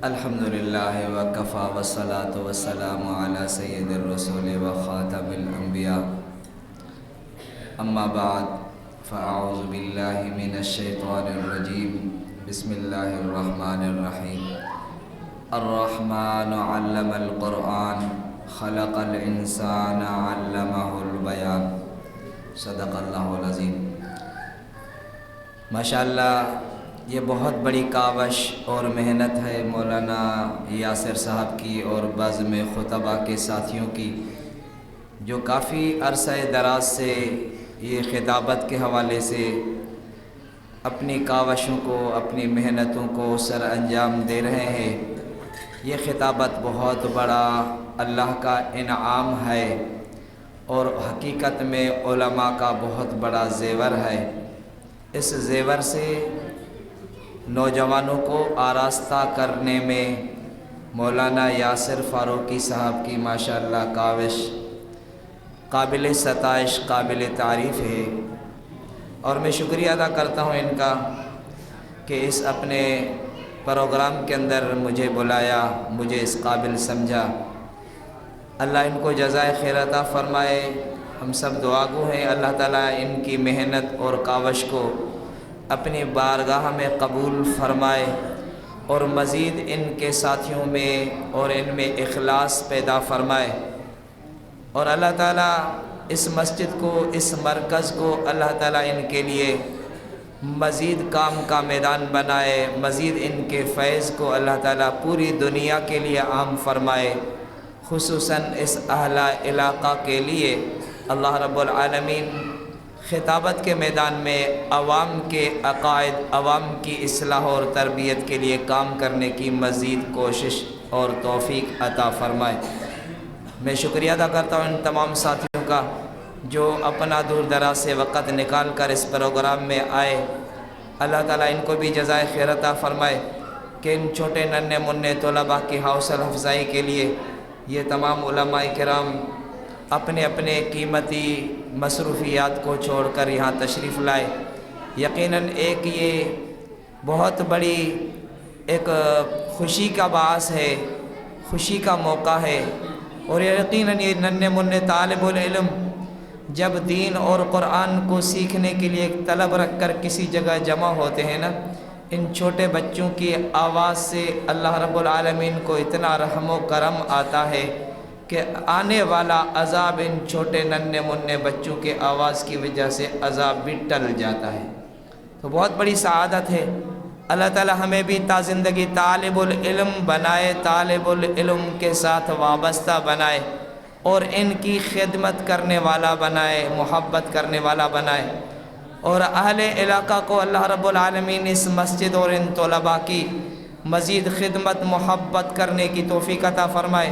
الحمدللہ وکفی والصلاة والسلام علی سید الرسول وخاتم الانبیاء اما بعد فاعوذ باللہ من الشیطان الرجیم بسم اللہ الرحمن الرحیم الرحمن علم القرآن خلق الانسان علمہ البیان صدق اللہ العظیم۔ ماشاءاللہ یہ بہت بڑی کاوش اور محنت ہے مولانا یاسر صاحب کی اور بزم خطبہ کے ساتھیوں کی، جو کافی عرصہ دراز سے یہ خطابت کے حوالے سے اپنی کاوشوں کو، اپنی محنتوں کو سر انجام دے رہے ہیں۔ یہ خطابت بہت بڑا اللہ کا انعام ہے اور حقیقت میں علماء کا بہت بڑا زیور ہے۔ اس زیور سے نوجوانوں کو آراستہ کرنے میں مولانا یاسر فاروقی صاحب کی ماشاءاللہ کاوش قابل ستائش، قابل تعریف ہے، اور میں شکریہ ادا کرتا ہوں ان کا کہ اس اپنے پروگرام کے اندر مجھے بلایا، مجھے اس قابل سمجھا۔ اللہ ان کو جزائے خیر عطا فرمائے۔ ہم سب دعا گو ہیں، اللہ تعالیٰ ان کی محنت اور کاوش کو اپنی بارگاہ میں قبول فرمائے اور مزید ان کے ساتھیوں میں اور ان میں اخلاص پیدا فرمائے، اور اللہ تعالیٰ اس مسجد کو، اس مرکز کو اللہ تعالیٰ ان کے لیے مزید کام کا میدان بنائے، مزید ان کے فیض کو اللہ تعالیٰ پوری دنیا کے لیے عام فرمائے، خصوصاً اس اہل علاقہ کے لیے اللہ رب العالمین خطابت کے میدان میں عوام کے عقائد، عوام کی اصلاح اور تربیت کے لیے کام کرنے کی مزید کوشش اور توفیق عطا فرمائے۔ میں شکریہ ادا کرتا ہوں ان تمام ساتھیوں کا جو اپنا دور دراز سے وقت نکال کر اس پروگرام میں آئے۔ اللہ تعالیٰ ان کو بھی جزائے خیر عطا فرمائے کہ ان چھوٹے ننھے منھے طلباء کی حوصلہ افزائی کے لیے یہ تمام علماء کرام اپنے اپنے قیمتی مصروفیات کو چھوڑ کر یہاں تشریف لائے۔ یقیناً ایک یہ بہت بڑی ایک خوشی کا باعث ہے، خوشی کا موقع ہے، اور یقیناً یہ ننھے منھے طالب العلم جب دین اور قرآن کو سیکھنے کے لیے ایک طلب رکھ کر کسی جگہ جمع ہوتے ہیں نا، ان چھوٹے بچوں کی آواز سے اللہ رب العالمین کو اتنا رحم و کرم آتا ہے کہ آنے والا عذاب ان چھوٹے ننھے منھے بچوں کے آواز کی وجہ سے عذاب بھی ٹل جاتا ہے۔ تو بہت بڑی سعادت ہے۔ اللہ تعالی ہمیں بھی تا زندگی طالب العلم بنائے، طالب العلم کے ساتھ وابستہ بنائے اور ان کی خدمت کرنے والا بنائے، محبت کرنے والا بنائے، اور اہل علاقہ کو اللہ رب العالمین اس مسجد اور ان طلباء کی مزید خدمت، محبت کرنے کی توفیق عطا فرمائے۔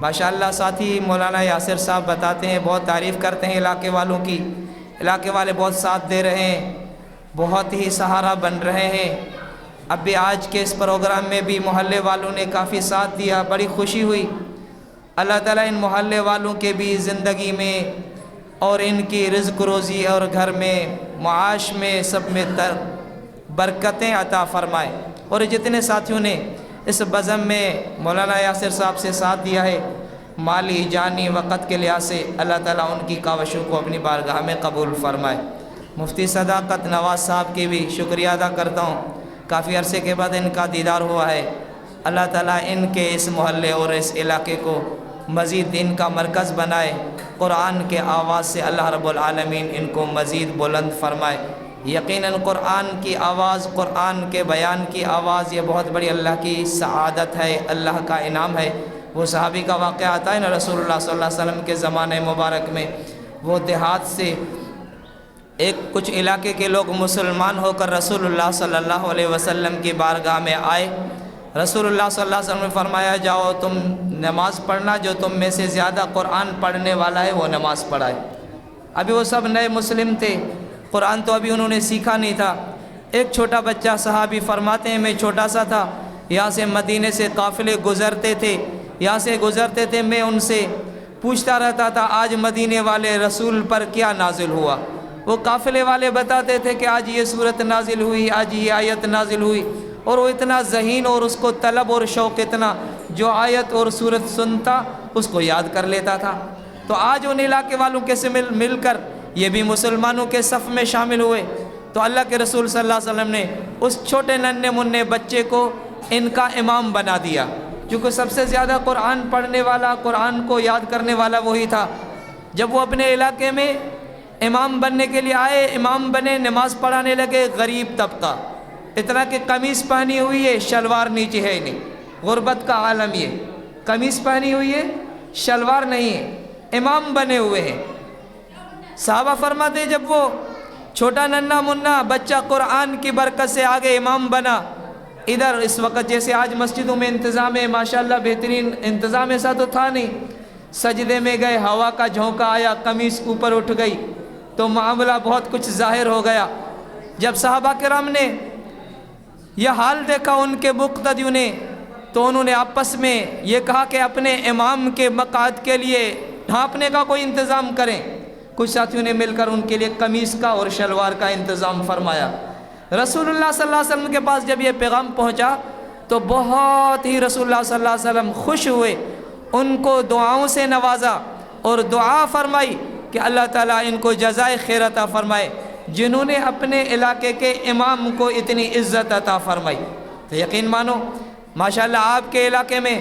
ماشاءاللہ ساتھی مولانا یاسر صاحب بتاتے ہیں، بہت تعریف کرتے ہیں علاقے والوں کی، علاقے والے بہت ساتھ دے رہے ہیں، بہت ہی سہارا بن رہے ہیں۔ اب بھی آج کے اس پروگرام میں بھی محلے والوں نے کافی ساتھ دیا، بڑی خوشی ہوئی۔ اللہ تعالیٰ ان محلے والوں کے بھی زندگی میں اور ان کی رزق روزی اور گھر میں، معاش میں، سب میں برکتیں عطا فرمائے۔ اور جتنے ساتھیوں نے اس بزم میں مولانا یاسر صاحب سے ساتھ دیا ہے، مالی جانی وقت کے لحاظ سے، اللہ تعالیٰ ان کی کاوشوں کو اپنی بارگاہ میں قبول فرمائے۔ مفتی صداقت نواز صاحب کی بھی شکریہ ادا کرتا ہوں، کافی عرصے کے بعد ان کا دیدار ہوا ہے۔ اللہ تعالیٰ ان کے اس محلے اور اس علاقے کو مزید دین کا مرکز بنائے، قرآن کے آواز سے اللہ رب العالمین ان کو مزید بلند فرمائے۔ یقیناً قرآن کی آواز، قرآن کے بیان کی آواز، یہ بہت بڑی اللہ کی سعادت ہے، اللہ کا انعام ہے۔ وہ صحابی کا واقعہ آتا ہے نا، رسول اللہ صلی اللہ علیہ وسلم کے زمانے مبارک میں وہ دیہات سے کچھ علاقے کے لوگ مسلمان ہو کر رسول اللہ صلی اللہ علیہ وسلم کی بارگاہ میں آئے۔ رسول اللہ صلی اللہ علیہ وسلم نے فرمایا، جاؤ تم نماز پڑھنا، جو تم میں سے زیادہ قرآن پڑھنے والا ہے وہ نماز پڑھائے۔ ابھی وہ سب نئے مسلم تھے، قرآن تو ابھی انہوں نے سیکھا نہیں تھا۔ ایک چھوٹا بچہ صحابی فرماتے ہیں، میں چھوٹا سا تھا، یہاں سے مدینے سے قافلے گزرتے تھے، یہاں سے گزرتے تھے، میں ان سے پوچھتا رہتا تھا آج مدینے والے رسول پر کیا نازل ہوا۔ وہ قافلے والے بتاتے تھے کہ آج یہ صورت نازل ہوئی، آج یہ آیت نازل ہوئی، اور وہ اتنا ذہین اور اس کو طلب اور شوق اتنا، جو آیت اور سورت سنتا اس کو یاد کر لیتا تھا۔ تو آج ان علاقے والوں کے سے مل کر یہ بھی مسلمانوں کے صف میں شامل ہوئے، تو اللہ کے رسول صلی اللہ علیہ وسلم نے اس چھوٹے ننھے منھے بچے کو ان کا امام بنا دیا، کیونکہ سب سے زیادہ قرآن پڑھنے والا، قرآن کو یاد کرنے والا وہی تھا۔ جب وہ اپنے علاقے میں امام بننے کے لیے آئے، امام بنے، نماز پڑھانے لگے، غریب طبقہ، اتنا کہ قمیص پہنی ہوئی ہے، شلوار نیچے ہے نہیں، غربت کا عالم یہ، قمیص پہنی ہوئی ہے، شلوار نہیں ہے، امام بنے ہوئے ہیں۔ صحابہ فرماتے جب وہ چھوٹا ننھا منھا بچہ قرآن کی برکت سے آگے امام بنا، ادھر اس وقت جیسے آج مسجدوں میں انتظام ہے، ماشاءاللہ بہترین انتظام ایسا تو تھا نہیں، سجدے میں گئے، ہوا کا جھونکا آیا، قمیص اوپر اٹھ گئی تو معاملہ بہت کچھ ظاہر ہو گیا۔ جب صحابہ کرام نے یہ حال دیکھا ان کے مقتدیوں نے، تو انہوں نے آپس میں یہ کہا کہ اپنے امام کے مقعد کے لیے ڈھانپنے کا کوئی انتظام کریں۔ کچھ ساتھیوں نے مل کر ان کے لیے قمیص کا اور شلوار کا انتظام فرمایا۔ رسول اللہ صلی اللہ علیہ وسلم کے پاس جب یہ پیغام پہنچا تو بہت ہی رسول اللہ صلی اللہ علیہ وسلم خوش ہوئے، ان کو دعاؤں سے نوازا اور دعا فرمائی کہ اللہ تعالیٰ ان کو جزائے خیر عطا فرمائے، جنہوں نے اپنے علاقے کے امام کو اتنی عزت عطا فرمائی۔ تو یقین مانو ماشاءاللہ آپ کے علاقے میں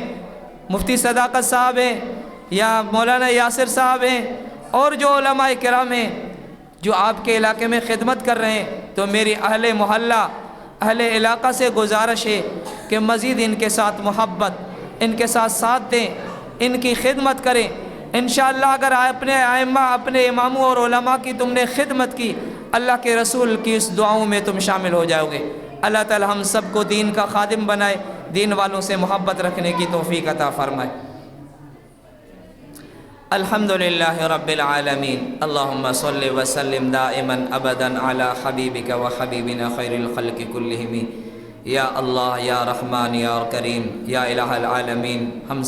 مفتی صداقت صاحب ہیں یا مولانا یاسر صاحب ہیں اور جو علماء کرام ہیں جو آپ کے علاقے میں خدمت کر رہے ہیں، تو میری اہل محلہ، اہل علاقہ سے گزارش ہے کہ مزید ان کے ساتھ محبت، ان کے ساتھ ساتھ دیں، ان کی خدمت کریں۔ انشاءاللہ اگر اپنے ائمہ، اپنے اماموں اور علماء کی تم نے خدمت کی، اللہ کے رسول کی اس دعاؤں میں تم شامل ہو جاؤ گے۔ اللہ تعالی ہم سب کو دین کا خادم بنائے، دین والوں سے محبت رکھنے کی توفیق عطا فرمائے۔ الحمدللہ رب العالمین، اللہم صلی وسلم دائما ابدا علی حبیبک و حبیبنا خیر الخلق کلہم۔ یا اللہ، یا رحمان، یا کریم، یا الہ العالمین، ہم